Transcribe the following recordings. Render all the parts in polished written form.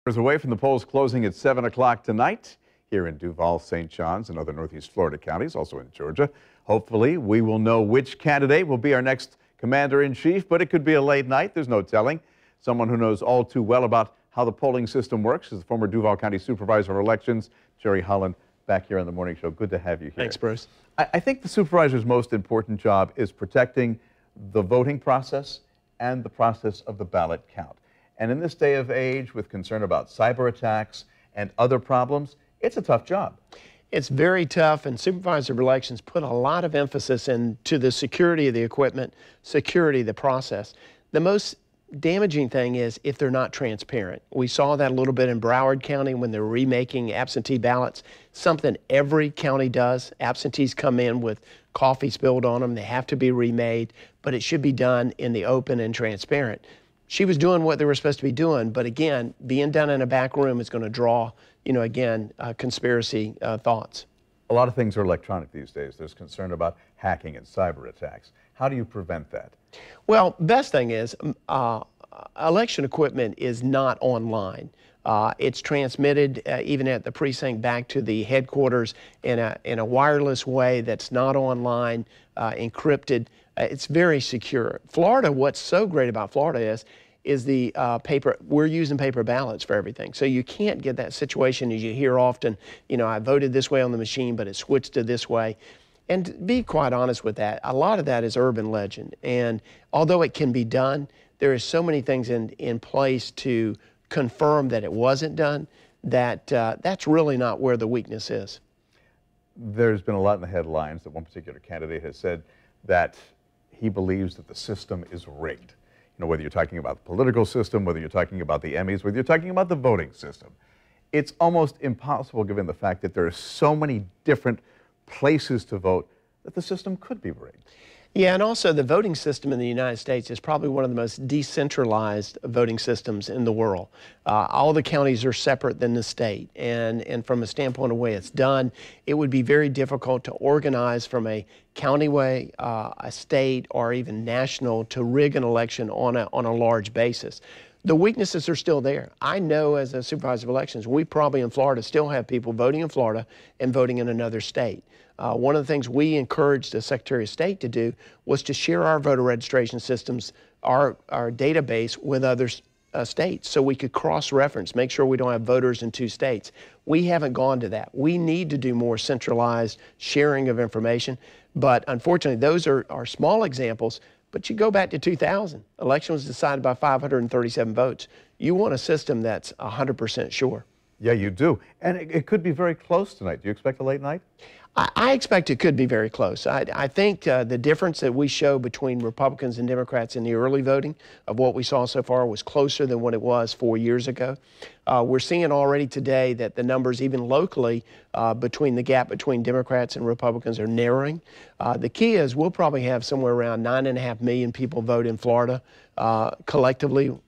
Away from the polls closing at 7 o'clock tonight here in Duval, St. John's, and other Northeast Florida counties, also in Georgia. Hopefully, we will know which candidate will be our next commander-in-chief, but it could be a late night. There's no telling. Someone who knows all too well about how the polling system works is the former Duval County Supervisor of Elections, Jerry Holland, back here on the morning show. Good to have you here. Thanks, Bruce. I think the supervisor's most important job is protecting the voting process and the process of the ballot count. And in this day of age, with concern about cyber attacks and other problems, it's a tough job. It's very tough, and Supervisor of Elections put a lot of emphasis into the security of the equipment, security of the process. The most damaging thing is if they're not transparent. We saw that a little bit in Broward County when they're remaking absentee ballots, something every county does. Absentees come in with coffee spilled on them. They have to be remade, but it should be done in the open and transparent. She was doing what they were supposed to be doing, but again, being done in a back room is going to draw, conspiracy thoughts. A lot of things are electronic these days. There's concern about hacking and cyber attacks. How do you prevent that? Well, best thing is election equipment is not online. It's transmitted even at the precinct back to the headquarters in a wireless way that's not online, encrypted. It's very secure. Florida, what's so great about Florida is the paper. We're using paper ballots for everything. So you can't get that situation as you hear often, I voted this way on the machine, but it switched to this way. And to be quite honest with that, a lot of that is urban legend. And although it can be done, there is so many things in place to confirm that it wasn't done, that that's really not where the weakness is. There's been a lot in the headlines that one particular candidate has said that he believes that the system is rigged. Whether you're talking about the political system, whether you're talking about the Emmys, whether you're talking about the voting system. It's almost impossible, given the fact that there are so many different places to vote, that the system could be rigged. Yeah, and also the voting system in the United States is probably one of the most decentralized voting systems in the world. All the counties are separate than the state, and from a standpoint of the way it's done, it would be very difficult to organize from a county way, a state, or even national to rig an election on a large basis. The weaknesses are still there. I know as a supervisor of elections, we probably in Florida still have people voting in Florida and voting in another state. One of the things we encouraged the Secretary of State to do was to share our voter registration systems, our database with other states, so we could cross-reference, make sure we don't have voters in two states. We haven't gone to that. We need to do more centralized sharing of information, but unfortunately those are small examples. But you go back to 2000, election was decided by 537 votes. You want a system that's 100% sure. Yeah, you do. And it could be very close tonight. Do you expect a late night? I expect it could be very close. I think the difference that we show between Republicans and Democrats in the early voting of what we saw so far was closer than what it was 4 years ago. We're seeing already today that the numbers, even locally, between the gap between Democrats and Republicans are narrowing. The key is we'll probably have somewhere around 9.5 million people vote in Florida collectively.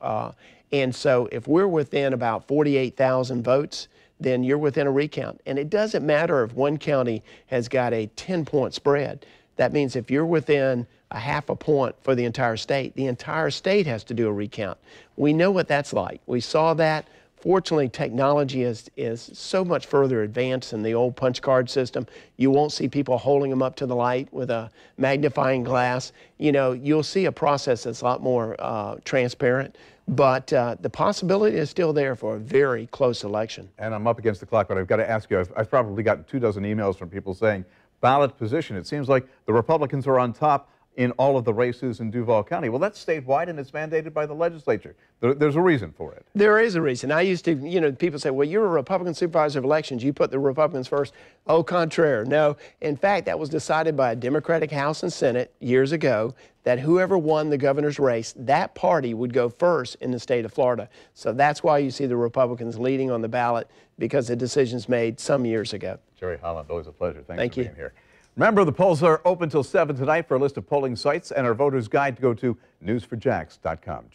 And so if we're within about 48,000 votes, then you're within a recount. And it doesn't matter if one county has got a 10-point spread. That means if you're within a half a point for the entire state has to do a recount. We know what that's like. We saw that. Fortunately, technology is so much further advanced than the old punch card system. You won't see people holding them up to the light with a magnifying glass. You'll see a process that's a lot more transparent. But the possibility is still there for a very close election. And I'm up against the clock, but I've got to ask you, I've probably gotten 24 emails from people saying ballot position. It seems like the Republicans are on top in all of the races in Duval County. Well, that's statewide and it's mandated by the legislature. There's a reason for it. There is a reason. I used to, people say, well, you're a Republican supervisor of elections. You put the Republicans first. Au contraire. No. In fact, that was decided by a Democratic House and Senate years ago that whoever won the governor's race, that party would go first in the state of Florida. So that's why you see the Republicans leading on the ballot, because the decisions made some years ago. Jerry Holland, always a pleasure. Thanks for being here. Remember, the polls are open till 7 tonight. For a list of polling sites and our voters' guide, to go to news4jax.com.